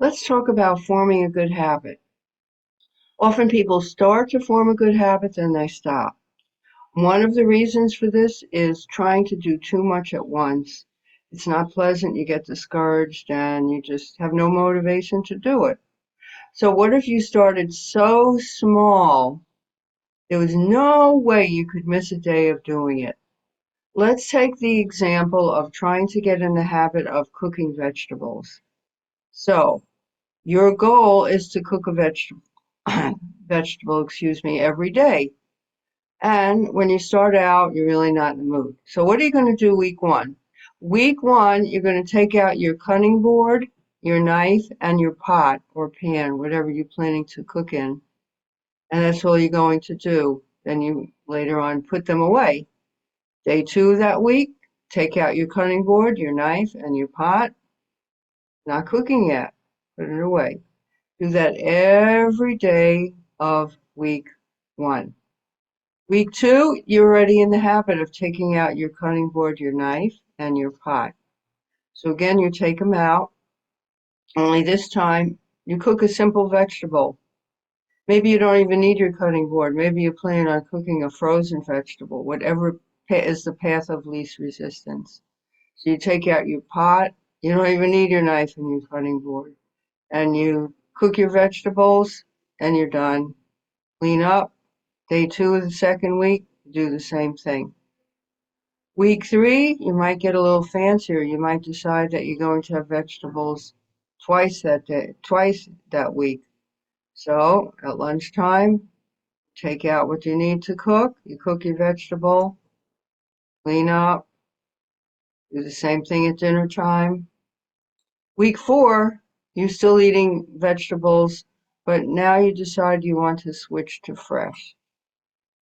Let's talk about forming a good habit. Often people start to form a good habit, then they stop. One of the reasons for this is trying to do too much at once. It's not pleasant, you get discouraged, and you just have no motivation to do it. So, what if you started so small, there was no way you could miss a day of doing it? Let's take the example of trying to get in the habit of cooking vegetables. So, your goal is to cook a vegetable, every day. And when you start out, you're really not in the mood. So what are you going to do week one? Week one, you're going to take out your cutting board, your knife, and your pot or pan, whatever you're planning to cook in. And that's all you're going to do. Then you later on put them away. Day two of that week, take out your cutting board, your knife, and your pot. Not cooking yet. Put it away. Do that every day of week one. Week two, you're already in the habit of taking out your cutting board, your knife, and your pot. So again, you take them out, only this time you cook a simple vegetable. Maybe you don't even need your cutting board. Maybe you plan on cooking a frozen vegetable, whatever is the path of least resistance. So you take out your pot, you don't even need your knife and your cutting board, and you cook your vegetables, and you're done. Clean up. Day two of the second week, do the same thing. Week three, you might get a little fancier. You might decide that you're going to have vegetables twice that week. So at lunchtime, take out what you need to cook. You cook your vegetable, clean up, do the same thing at dinner time. Week four, you're still eating vegetables, but now you decide you want to switch to fresh.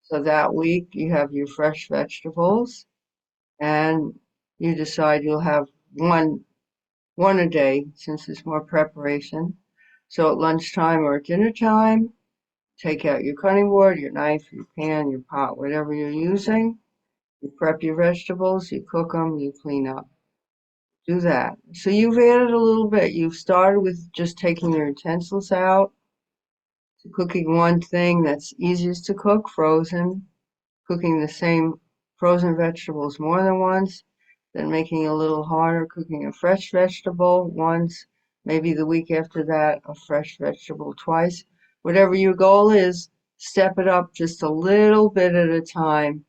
So that week, you have your fresh vegetables, and you decide you'll have one a day since it's more preparation. So at lunchtime or at dinner time, take out your cutting board, your knife, your pan, your pot, whatever you're using. You prep your vegetables, you cook them, you clean up. Do that. So you've added a little bit. You've started with just taking your utensils out, to cooking one thing that's easiest to cook, frozen, cooking the same frozen vegetables more than once, then making it a little harder, cooking a fresh vegetable once, maybe the week after that, a fresh vegetable twice. Whatever your goal is, step it up just a little bit at a time,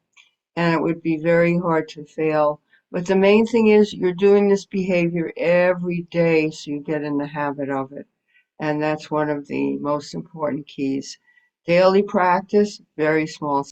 and it would be very hard to fail. But the main thing is you're doing this behavior every day so you get in the habit of it. And that's one of the most important keys. Daily practice, very small